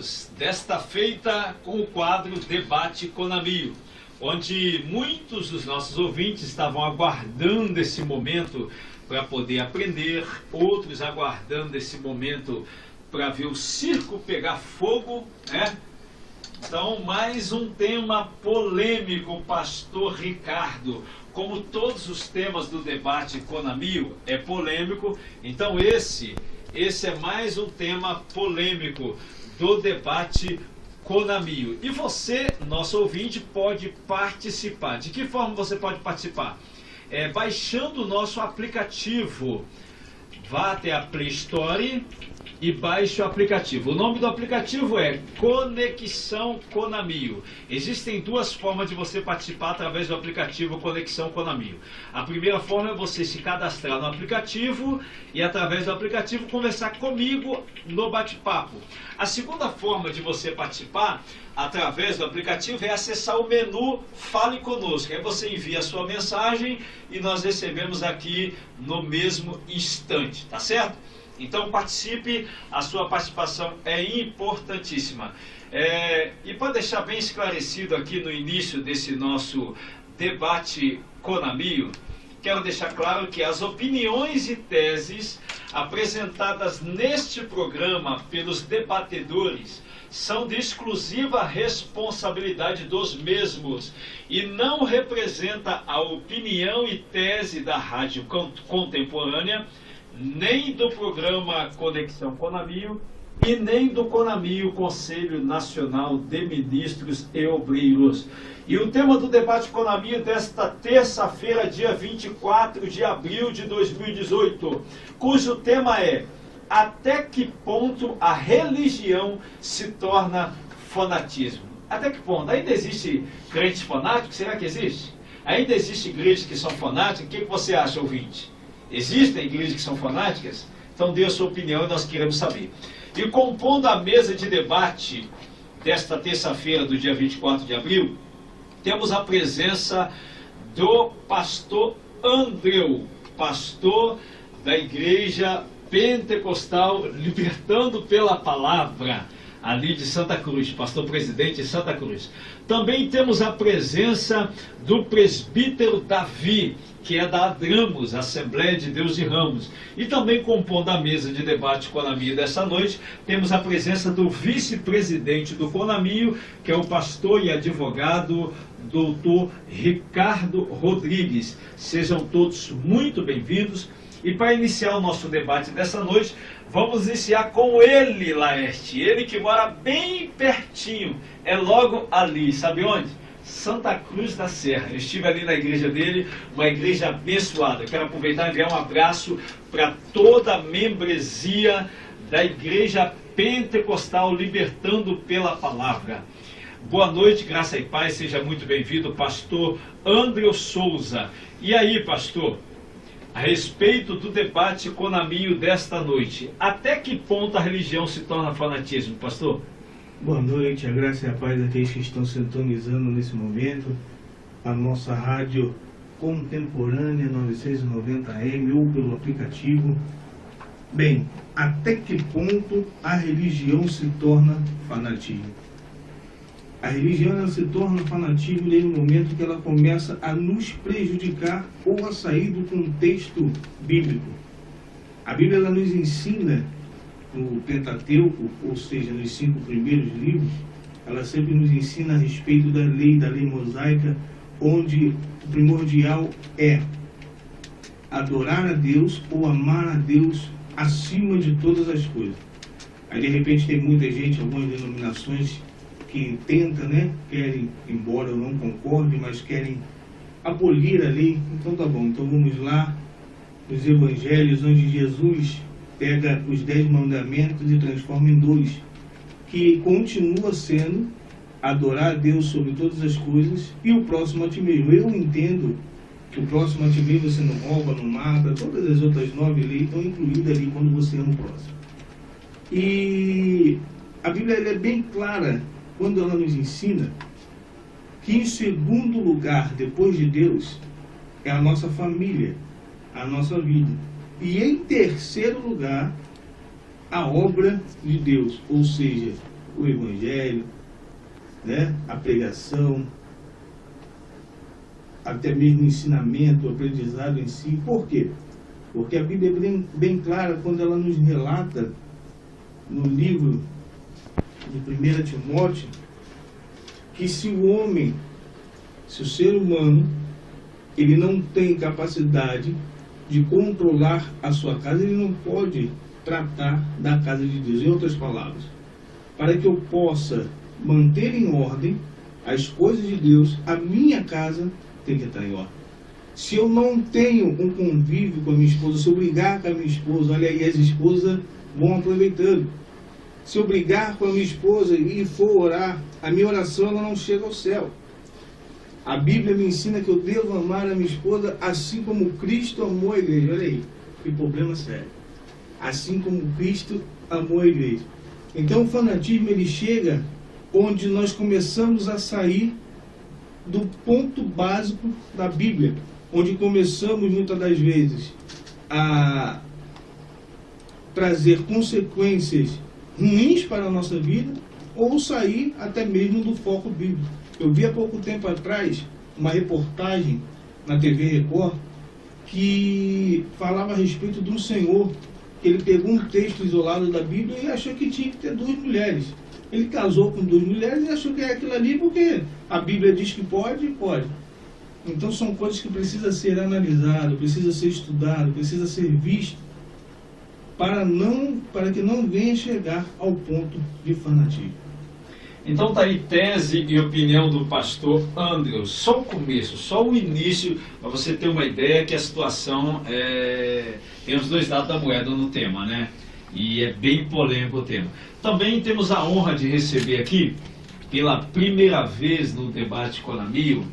voltamos desta feita com o quadro Debate Conamio, onde muitos dos nossos ouvintes estavam aguardando esse momento para poder aprender, outros aguardando esse momento para ver o circo pegar fogo, né? Então, mais um tema polêmico, Pastor Ricardo. Como todos os temas do Debate Conamio é polêmico, então esse é mais um tema polêmico do Debate Conamio. E você, nosso ouvinte, pode participar. De que forma você pode participar? Baixando o nosso aplicativo. Vá até a Play Store e baixe o aplicativo. O nome do aplicativo é Conexão Conamio. Existem duas formas de você participar através do aplicativo Conexão Conamio. A primeira forma é você se cadastrar no aplicativo e através do aplicativo conversar comigo no bate-papo. A segunda forma de você participar através do aplicativo é acessar o menu Fale Conosco. Aí você envia a sua mensagem e nós recebemos aqui no mesmo instante, tá certo? Então participe, a sua participação é importantíssima. E para deixar bem esclarecido aqui no início desse nosso Debate Conamio, quero deixar claro que as opiniões e teses apresentadas neste programa pelos debatedores são de exclusiva responsabilidade dos mesmos e não representa a opinião e tese da Rádio Contemporânea, nem do programa Conexão Conamio e nem do Conamio, Conselho Nacional de Ministros e Obreiros. E o tema do Debate Conamio desta terça-feira, dia 24 de abril de 2018, cujo tema é: até que ponto a religião se torna fanatismo? Até que ponto? Ainda existe crentes fanáticos? Será que existe? Ainda existe igrejas que são fanáticas? O que você acha, ouvinte? Existem igrejas que são fanáticas? Então dê a sua opinião e nós queremos saber. E compondo a mesa de debate desta terça-feira, do dia 24 de abril, temos a presença do pastor Andreu, pastor da Igreja Pentecostal Libertando pela Palavra, ali de Santa Cruz, pastor presidente de Santa Cruz. Também temos a presença do presbítero Davi, que é da Adramus, Assembleia de Deus de Ramos. E também compondo a mesa de debate Conamio dessa noite, temos a presença do vice-presidente do Conamio, que é o pastor e advogado doutor Ricardo Rodrigues. Sejam todos muito bem-vindos. E para iniciar o nosso debate dessa noite, vamos iniciar com ele, Laerte. Ele que mora bem pertinho, é logo ali, sabe onde? Santa Cruz da Serra. Eu estive ali na igreja dele, uma igreja abençoada. Quero aproveitar e enviar um abraço para toda a membresia da Igreja Pentecostal Libertando pela Palavra. Boa noite, graça e paz, seja muito bem-vindo, pastor Andreu Souza. E aí, pastor, a respeito do debate Conamio desta noite, até que ponto a religião se torna fanatismo, pastor? Boa noite, a graça e a paz daqueles que estão sintonizando nesse momento a nossa rádio contemporânea 990 AM ou pelo aplicativo. Bem, até que ponto a religião se torna fanatismo? A religião ela se torna fanatismo desde o momento que ela começa a nos prejudicar ou a sair do contexto bíblico. A Bíblia ela nos ensina, no Pentateuco, ou seja, nos 5 primeiros livros, ela sempre nos ensina a respeito da lei mosaica, onde o primordial é adorar a Deus ou amar a Deus acima de todas as coisas. Aí de repente tem muita gente, algumas denominações que tentam, querem, embora eu não concorde, mas querem abolir a lei. Então tá bom, então vamos lá nos evangelhos onde Jesus pega os 10 mandamentos e transforma em 2, que continua sendo adorar a Deus sobre todas as coisas e o próximo a ti mesmo. Eu entendo que o próximo a ti mesmo você não rouba, não mata, todas as outras 9 leis estão incluídas ali quando você ama o próximo. E a Bíblia ela é bem clara quando ela nos ensina que em segundo lugar, depois de Deus, é a nossa família, a nossa vida. E em terceiro lugar, a obra de Deus, ou seja, o Evangelho, né? A pregação, até mesmo o ensinamento, o aprendizado em si. Por quê? Porque a Bíblia é bem clara quando ela nos relata no livro de 1 Timóteo que se o ser humano, ele não tem capacidade de controlar a sua casa, ele não pode tratar da casa de Deus. Em outras palavras, para que eu possa manter em ordem as coisas de Deus, a minha casa tem que estar em ordem. Se eu não tenho um convívio com a minha esposa, se eu brigar com a minha esposa, olha aí, as esposas vão aproveitando. Se eu brigar com a minha esposa e for orar, a minha oração ela não chega ao céu. A Bíblia me ensina que eu devo amar a minha esposa assim como Cristo amou a igreja. Olha aí, que problema sério. Assim como Cristo amou a igreja. Então o fanatismo ele chega onde nós começamos a sair do ponto básico da Bíblia, onde começamos muitas das vezes a trazer consequências ruins para a nossa vida, ou sair até mesmo do foco bíblico. Eu vi há pouco tempo atrás uma reportagem na TV Record que falava a respeito de um senhor que ele pegou um texto isolado da Bíblia e achou que tinha que ter 2 mulheres. Ele casou com 2 mulheres e achou que é aquilo ali porque a Bíblia diz que pode, pode. Então são coisas que precisam ser analisadas, precisa ser estudado, precisa ser visto para que não venha chegar ao ponto de fanatismo. Então está aí tese e opinião do pastor Andrew. Só o começo, só o início, para você ter uma ideia que a situação tem os 2 lados da moeda no tema, né? E é bem polêmico o tema. Também temos a honra de receber aqui, pela primeira vez no debate com Conamio,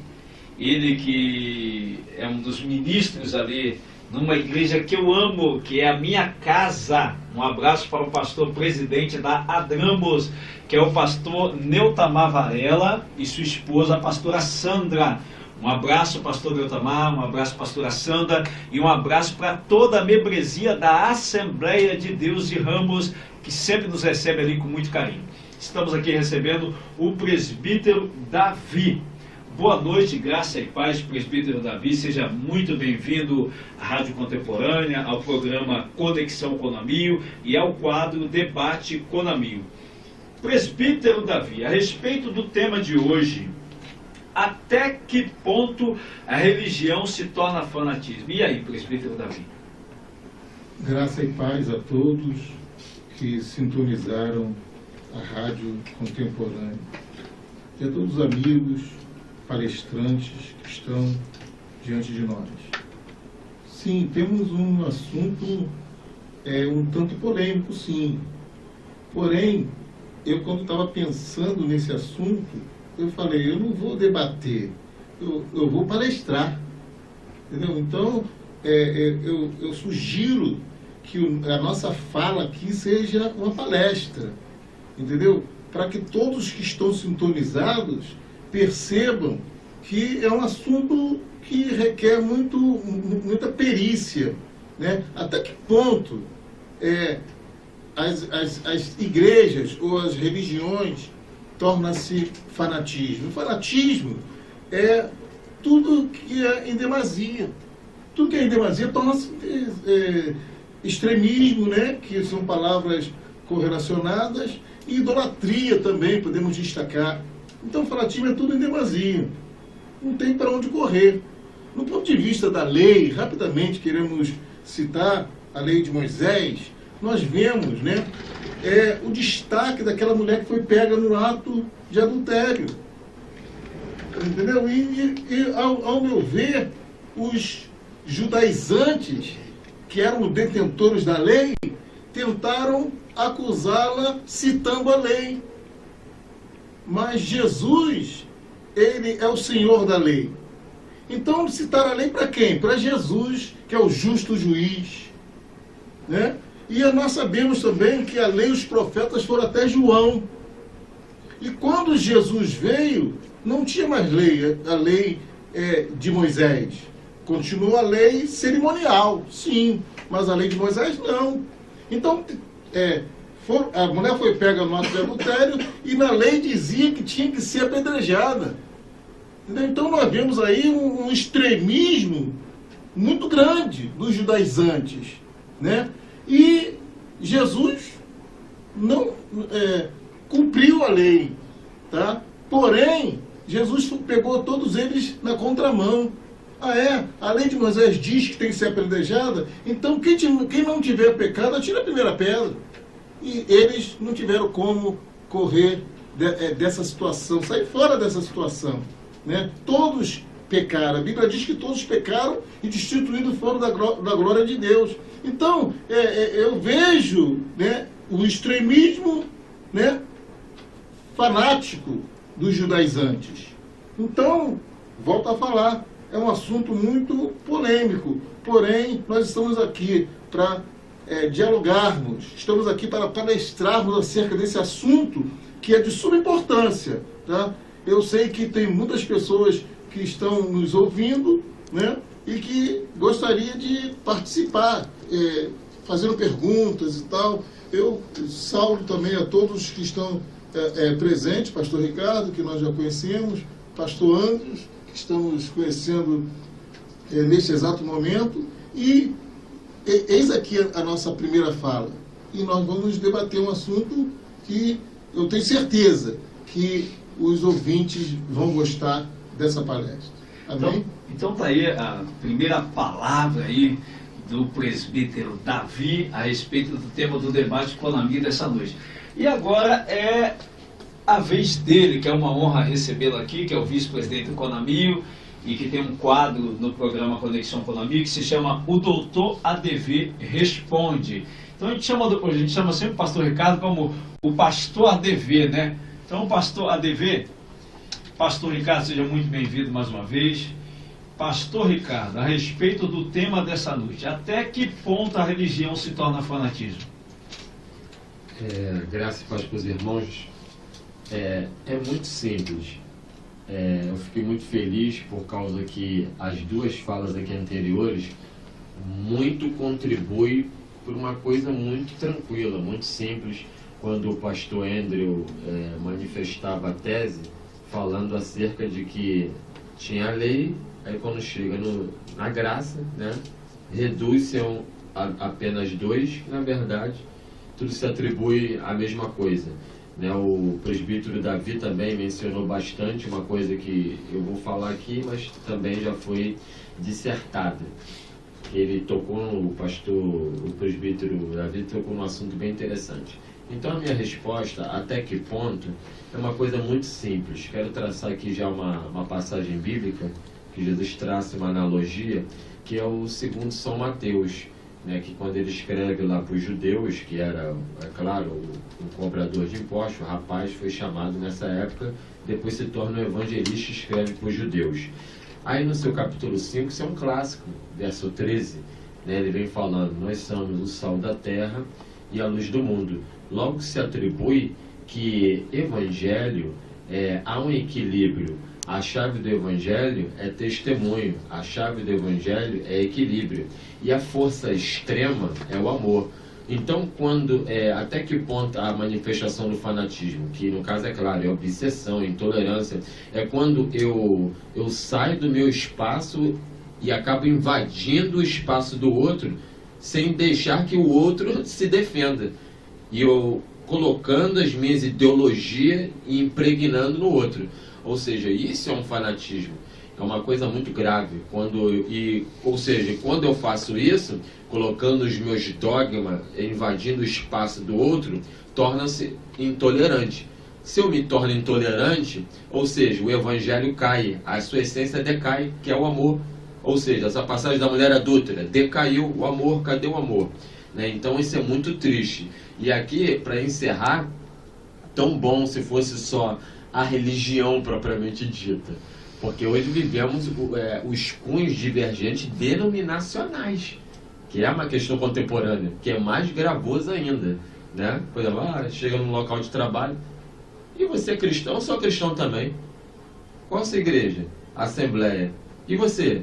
ele que é um dos ministros ali numa igreja que eu amo, que é a minha casa. Um abraço para o pastor presidente da Adrambos, que é o pastor Neutamar Varela, e sua esposa, a pastora Sandra. Um abraço, pastor Neutamar, um abraço, pastora Sandra, e um abraço para toda a membresia da Assembleia de Deus de Ramos, que sempre nos recebe ali com muito carinho. Estamos aqui recebendo o presbítero Davi. Boa noite, graça e paz, presbítero Davi, seja muito bem-vindo à Rádio Contemporânea, ao programa Conexão Conamio e ao quadro Debate Conamio. Presbítero Davi, a respeito do tema de hoje, até que ponto a religião se torna fanatismo? E aí, presbítero Davi? Graça e paz a todos que sintonizaram a Rádio Contemporânea e a todos os amigos palestrantes que estão diante de nós. Sim, temos um assunto um tanto polêmico, sim. Porém, eu quando estava pensando nesse assunto, eu falei, eu não vou debater, eu vou palestrar. Entendeu? Então, eu sugiro que a nossa fala aqui seja uma palestra. Entendeu? Para que todos que estão sintonizados percebam que é um assunto que requer muita perícia, né? Até que ponto as igrejas ou as religiões tornam-se fanatismo? O fanatismo é tudo que é em demasia. Tudo que é em demasia torna-se extremismo, né? Que são palavras correlacionadas, e idolatria também podemos destacar. Então, o fanatismo é tudo em demasia. Não tem para onde correr. No ponto de vista da lei, rapidamente queremos citar a lei de Moisés, nós vemos, né, o destaque daquela mulher que foi pega no ato de adultério. Entendeu? E ao meu ver, os judaizantes, que eram detentores da lei, tentaram acusá-la citando a lei. Mas Jesus, ele é o Senhor da lei. Então, citar a lei para quem? Para Jesus, que é o justo juiz. Né? E nós sabemos também que a lei e os profetas foram até João. E quando Jesus veio, não tinha mais lei, a lei de Moisés. Continuou a lei cerimonial, sim, mas a lei de Moisés não. Então, A mulher foi pega no ato de adultério e na lei dizia que tinha que ser apedrejada. Entendeu? Então nós vemos aí um extremismo muito grande dos judaizantes, né? E Jesus não cumpriu a lei, tá? Porém, Jesus pegou todos eles na contramão. A lei de Moisés diz que tem que ser apedrejada, então quem não tiver pecado, atira a primeira pedra. E eles não tiveram como correr dessa situação, sair fora dessa situação, né? Todos pecaram. A Bíblia diz que todos pecaram e destituídos foram da glória de Deus. Então, eu vejo, né, o extremismo, né, fanático dos judaizantes. Então, volto a falar, é um assunto muito polêmico, porém, nós estamos aqui para dialogarmos, estamos aqui para palestrarmos acerca desse assunto que é de suma importância, tá? Eu sei que tem muitas pessoas que estão nos ouvindo, né, e que gostaria de participar, fazendo perguntas e tal. Eu saúdo também a todos que estão presentes, pastor Ricardo, que nós já conhecemos, pastor Andros, que estamos conhecendo neste exato momento, e eis aqui a nossa primeira fala. E nós vamos debater um assunto que eu tenho certeza que os ouvintes vão gostar dessa palestra. Amém? Então tá aí a primeira palavra aí do presbítero Davi a respeito do tema do debate Conami dessa noite. E agora é a vez dele, que é uma honra recebê-lo aqui, que é o vice-presidente do Conamio, e que tem um quadro no programa Conexão Conamio que se chama O Doutor ADV Responde. Então a gente chama sempre o pastor Ricardo como o pastor ADV, né? Então, pastor ADV, pastor Ricardo, seja muito bem-vindo mais uma vez. Pastor Ricardo, a respeito do tema dessa noite, até que ponto a religião se torna fanatismo? Graças e paz para os irmãos. É muito simples. Eu fiquei muito feliz por causa que as duas falas aqui anteriores muito contribuem por uma coisa muito tranquila, muito simples, quando o pastor Andrew manifestava a tese, falando acerca de que tinha a lei, aí quando chega na graça, né, reduz-se a apenas dois, na verdade, tudo se atribui à mesma coisa. Né? O presbítero Davi também mencionou bastante uma coisa que eu vou falar aqui, mas também já foi dissertada. Ele tocou, o presbítero Davi tocou num assunto bem interessante. Então a minha resposta, até que ponto, é uma coisa muito simples. Quero traçar aqui já uma passagem bíblica, que Jesus traça uma analogia, que é o segundo São Mateus, né, que quando ele escreve lá para os judeus, que era, é claro, um cobrador de impostos, o rapaz foi chamado nessa época, depois se torna um evangelista e escreve para os judeus. Aí no seu capítulo 5, isso é um clássico, verso 13, né, ele vem falando, nós somos o sal da terra e a luz do mundo. Logo se atribui que evangelho, há um equilíbrio. A chave do evangelho é testemunho, a chave do evangelho é equilíbrio. E a força extrema é o amor. Então, até que ponto a manifestação do fanatismo, que no caso é claro, é obsessão, intolerância, é quando eu saio do meu espaço e acabo invadindo o espaço do outro sem deixar que o outro se defenda. E eu colocando as minhas ideologias e impregnando no outro. Ou seja, isso é um fanatismo. É uma coisa muito grave. Ou seja, quando eu faço isso, colocando os meus dogmas, invadindo o espaço do outro, torna-se intolerante. Se eu me torno intolerante, ou seja, o evangelho cai, a sua essência decai, que é o amor. Ou seja, essa passagem da mulher adúltera, decaiu o amor, cadê o amor? Né? Então isso é muito triste. E aqui, para encerrar, tão bom se fosse só a religião propriamente dita. Porque hoje vivemos os cunhos divergentes denominacionais, que é uma questão contemporânea, que é mais gravoso ainda. Né? Por exemplo, chega num local de trabalho, e você é cristão? Eu sou cristão também. Qual a sua igreja? Assembleia. E você?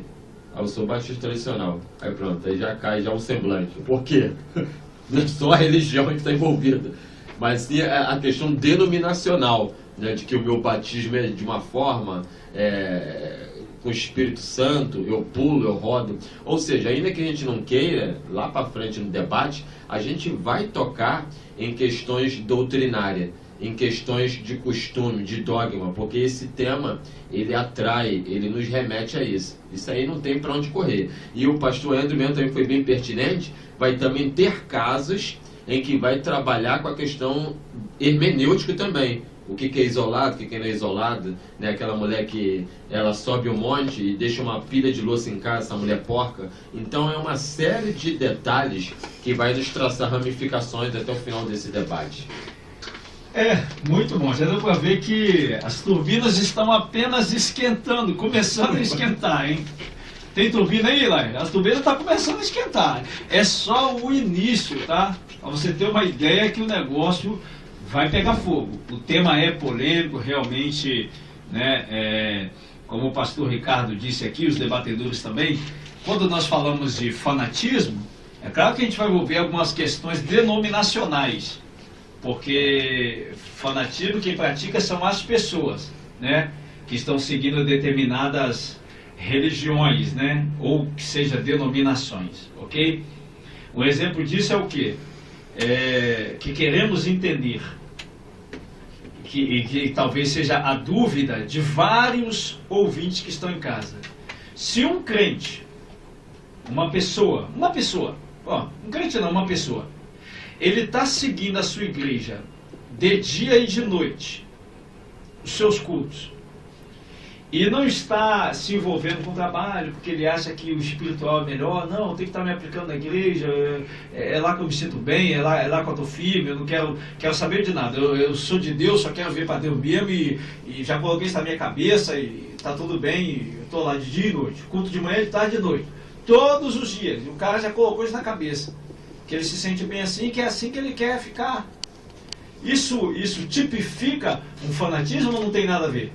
Eu sou batista tradicional. Aí pronto, aí já cai já o semblante. Por quê? não é só a religião que está envolvida, mas sim a questão denominacional, né, de que o meu batismo é de uma forma, com o Espírito Santo, eu pulo, eu rodo. Ou seja, ainda que a gente não queira, lá para frente no debate, a gente vai tocar em questões doutrinárias, em questões de costume, de dogma, porque esse tema, ele atrai, ele nos remete a isso. Isso aí não tem para onde correr. E o pastor Andrew mesmo também foi bem pertinente, vai também ter casos em que vai trabalhar com a questão hermenêutica também. O que é isolado, o que não é isolado, né? Aquela mulher que ela sobe um monte e deixa uma pilha de louça em casa, essa mulher porca. Então é uma série de detalhes que vai nos traçar ramificações até o final desse debate. Muito bom. Já deu para ver que as turbinas estão apenas esquentando, começando a esquentar, hein? Tem turbina aí, Lai? As turbinas estão começando a esquentar. É só o início, tá? Para você ter uma ideia que o negócio vai pegar fogo. O tema é polêmico, realmente, né? Como o pastor Ricardo disse aqui, os debatedores também, quando nós falamos de fanatismo, é claro que a gente vai envolver algumas questões denominacionais, porque fanatismo quem pratica são as pessoas, né? Que estão seguindo determinadas religiões, né? Ou que seja denominações, ok? Um exemplo disso é o quê? Que queremos entender, que talvez seja a dúvida de vários ouvintes que estão em casa. Se um crente, uma pessoa, um crente não, uma pessoa, ele está seguindo a sua igreja de dia e de noite, os seus cultos, e não está se envolvendo com o trabalho, porque ele acha que o espiritual é melhor, não, tem que estar me aplicando na igreja, é lá que eu me sinto bem, é lá que eu estou firme, eu não quero saber de nada, eu sou de Deus, só quero ver para Deus mesmo, e já coloquei isso na minha cabeça, e está tudo bem, eu estou lá de dia e noite, culto de manhã, de tarde e de noite, todos os dias, e o cara já colocou isso na cabeça, que ele se sente bem assim, que é assim que ele quer ficar. Isso tipifica um fanatismo ou não tem nada a ver?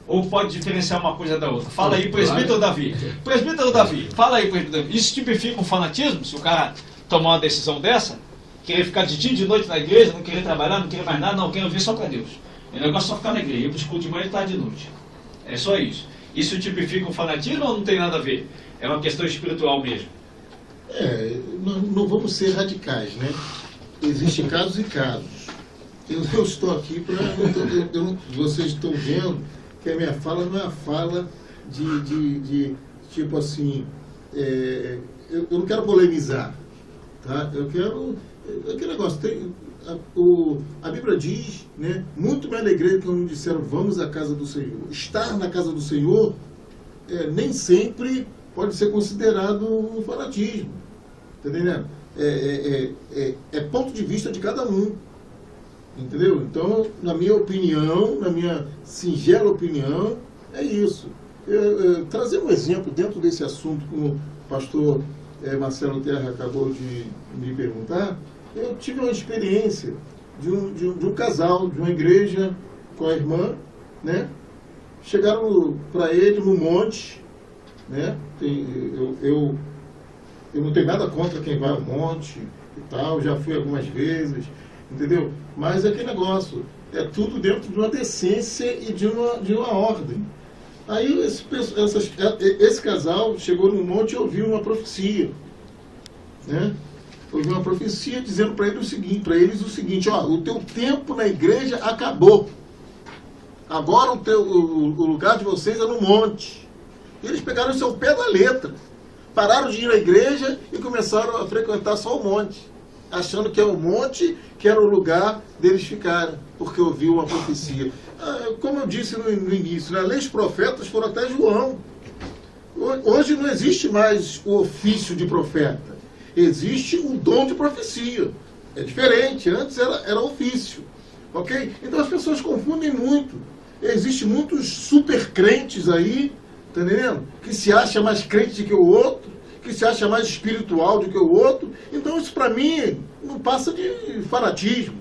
Ou pode diferenciar uma coisa da outra? Fala aí, presbítero Davi. Presbítero Davi, fala aí, presbítero Davi. Isso tipifica um fanatismo? Se o cara tomar uma decisão dessa, querer ficar de dia e de noite na igreja, não querer trabalhar, não querer mais nada, não, quero ver só para Deus. O negócio é só ficar na igreja, ir para os cultos de manhã e tarde e de noite. É só isso. Isso tipifica um fanatismo ou não tem nada a ver? É uma questão espiritual mesmo. Não vamos ser radicais, né? Existem casos e casos. Eu estou aqui para... Vocês estão vendo que a minha fala não é a fala de tipo assim... eu não quero polemizar, tá? Eu quero... Aquele negócio, a Bíblia diz, né? Muito me alegrei quando disseram, vamos à casa do Senhor. Estar na casa do Senhor nem sempre pode ser considerado um fanatismo. Tá entendendo? É ponto de vista de cada um. Entendeu? Então, na minha opinião, na minha singela opinião, é isso. Trazer um exemplo dentro desse assunto, como o pastor Marcelo Terra acabou de me perguntar, eu tive uma experiência de um casal, de uma igreja com a irmã, né? Chegaram para ele no monte, né? Eu não tenho nada contra quem vai ao monte e tal, já fui algumas vezes, entendeu? Mas é aquele negócio, é tudo dentro de uma decência e de uma ordem. Aí esse casal chegou no monte e ouviu uma profecia, né? Ouviu uma profecia dizendo para eles o seguinte, ó, o teu tempo na igreja acabou. Agora o lugar de vocês é no monte. E eles pegaram isso ao pé da letra. Pararam de ir à igreja e começaram a frequentar só o monte, achando que é o monte que era o lugar deles ficarem, porque ouviu uma profecia. Como eu disse no início, né, leis profetas foram até João. Hoje não existe mais o ofício de profeta, existe o dom de profecia. É diferente, antes era ofício. Ok? Então as pessoas confundem muito. Existem muitos super crentes aí, tá entendendo? Que se acha mais crente do que o outro, que se acha mais espiritual do que o outro. Então isso para mim não passa de fanatismo,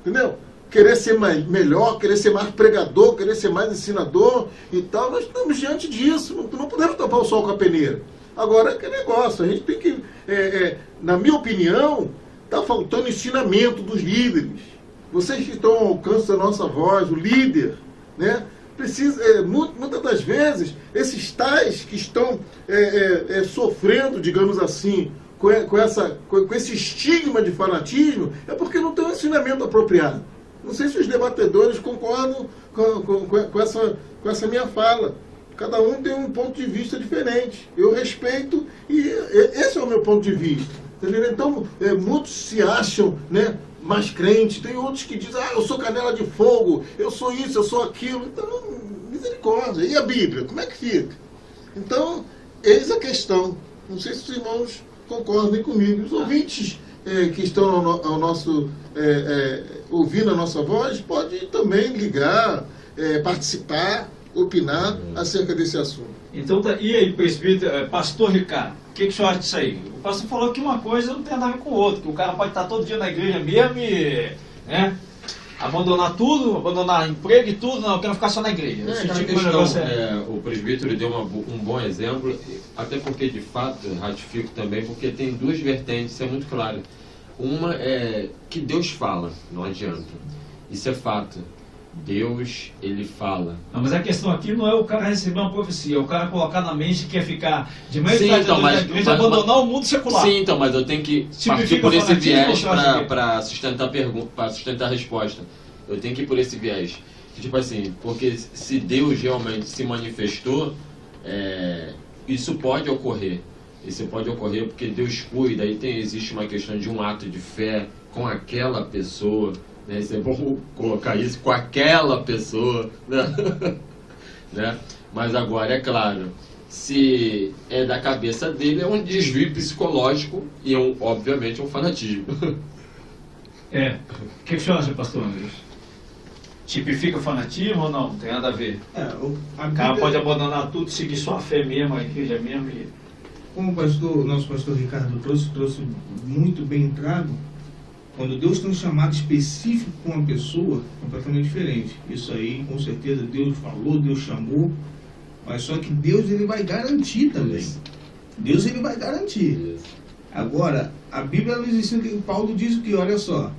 entendeu? Querer ser melhor, querer ser mais pregador, querer ser mais ensinador e tal. Nós estamos diante disso, não podemos tapar o sol com a peneira. Agora, que negócio, a gente tem que, na minha opinião, Está faltando ensinamento dos líderes. Vocês que estão ao alcance da nossa voz, o líder, né? Precisa, muitas das vezes, esses tais que estão sofrendo, digamos assim, com esse estigma de fanatismo, é porque não tem um ensinamento apropriado. Não sei se os debatedores concordam com essa minha fala. Cada um tem um ponto de vista diferente. Eu respeito e esse é o meu ponto de vista. Entendeu? Então, muitos se acham, né, mais crentes. Tem outros que dizem, eu sou canela de fogo, eu sou isso, eu sou aquilo. Então, misericórdia. E a Bíblia? Como é que fica? Então, eis a questão. Não sei se os irmãos concordem comigo. Os ouvintes que estão ao nosso, ouvindo a nossa voz, podem também ligar, participar, opinar acerca desse assunto. Então, e aí, presbítero, pastor Ricardo, o que o senhor acha disso aí? O pastor falou que uma coisa não tem nada a ver com o outro, que o cara pode estar todo dia na igreja mesmo e, né, abandonar tudo, abandonar emprego e tudo, não, eu quero ficar só na igreja. O presbítero deu um bom exemplo, até porque, de fato, ratifico também, porque tem duas vertentes, isso é muito claro. Uma é que Deus fala, não adianta. Isso é fato. Deus, ele fala. Não, mas a questão aqui não é o cara receber uma profecia, é o cara colocar na mente que quer ficar de manhã e tarde da igreja, abandonar o mundo secular. Sim, então, mas eu tenho que partir por esse viés para sustentar a resposta. Eu tenho que ir por esse viés. Tipo assim, porque se Deus realmente se manifestou, isso pode ocorrer. Isso pode ocorrer porque Deus cuida, aí existe uma questão de um ato de fé com aquela pessoa. Isso é bom colocar isso com aquela pessoa, né? Mas agora, é claro, se é da cabeça dele, é um desvio psicológico e, obviamente, um fanatismo. O que o senhor acha, pastor André? Tipifica fanatismo ou não? Não tem nada a ver. O cara pode abandonar tudo, seguir sua fé mesmo, a igreja mesmo. Como o nosso pastor Ricardo trouxe muito bem entrado, quando Deus tem um chamado específico com uma pessoa, completamente diferente. Isso aí, com certeza, Deus falou, Deus chamou, mas só que Deus, ele vai garantir também. Deus, ele vai garantir. Agora, a Bíblia nos ensina que Paulo diz o que, olha só,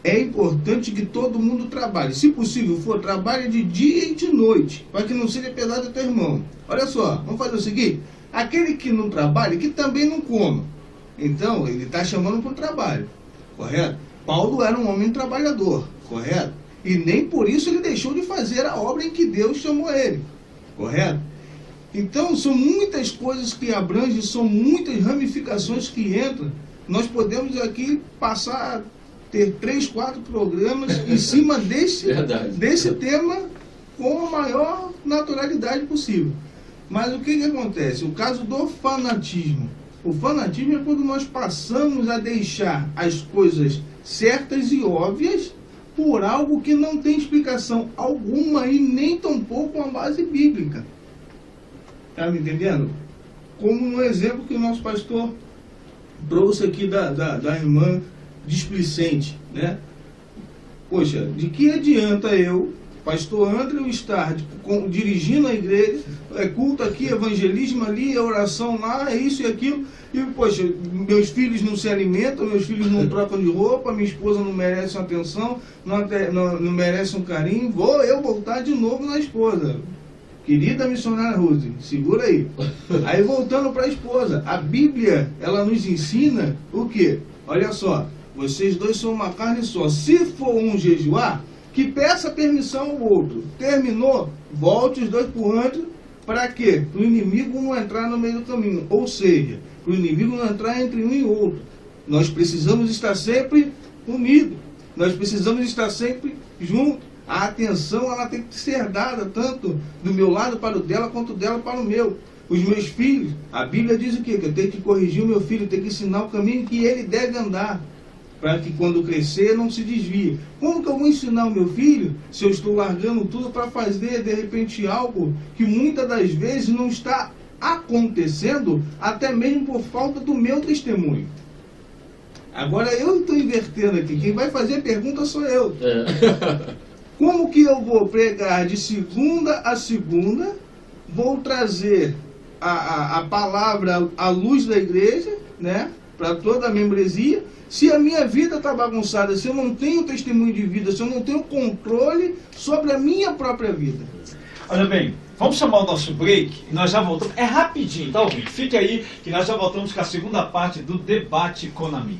é importante que todo mundo trabalhe. Se possível for, trabalhe de dia e de noite, para que não seja pesado ao teu irmão. Olha só, vamos fazer o seguinte, aquele que não trabalha, que também não coma. Então, ele está chamando para o trabalho, correto? Paulo era um homem trabalhador, correto? E nem por isso ele deixou de fazer a obra em que Deus chamou ele, correto? Então, são muitas coisas que abrangem, são muitas ramificações que entram. Nós podemos aqui passar, ter 3, 4 programas em cima desse tema com a maior naturalidade possível. Mas o que acontece? O caso do fanatismo. O fanatismo é quando nós passamos a deixar as coisas certas e óbvias por algo que não tem explicação alguma e nem tampouco uma base bíblica. Está me entendendo? Como no exemplo que o nosso pastor trouxe aqui da irmã displicente, né? Poxa, de que adianta eu, pastor André, estar dirigindo a igreja, culto aqui, evangelismo ali, oração lá, isso e aquilo, e poxa, meus filhos não se alimentam, meus filhos não trocam de roupa, minha esposa não merece uma atenção, não merece um carinho, vou eu voltar de novo na esposa. Querida missionária Ruth, segura aí. Aí voltando para a esposa, a Bíblia, ela nos ensina o quê? Olha só, vocês dois são uma carne só. Se for um jejuar, que peça permissão ao outro. Terminou, volte os dois para o antro. Para quê? Para o inimigo não entrar no meio do caminho. Ou seja, para o inimigo não entrar entre um e outro. Nós precisamos estar sempre unidos. Nós precisamos estar sempre juntos. A atenção, ela tem que ser dada tanto do meu lado para o dela, quanto dela para o meu. Os meus filhos, a Bíblia diz o quê? Que eu tenho que corrigir o meu filho, tenho que ensinar o caminho que ele deve andar, para que quando crescer não se desvie. Como que eu vou ensinar o meu filho se eu estou largando tudo para fazer de repente algo que muitas das vezes não está acontecendo, até mesmo por falta do meu testemunho? Agora eu estou invertendo aqui, quem vai fazer a pergunta sou eu. Como que eu vou pregar de segunda a segunda, vou trazer a palavra à luz da igreja, né? para toda a membresia. Se a minha vida está bagunçada, se eu não tenho testemunho de vida, se eu não tenho controle sobre a minha própria vida. Olha bem, vamos chamar o nosso break e nós já voltamos. É rapidinho, tá, ouvinte? Fique aí que nós já voltamos com a segunda parte do Debate com Amigo.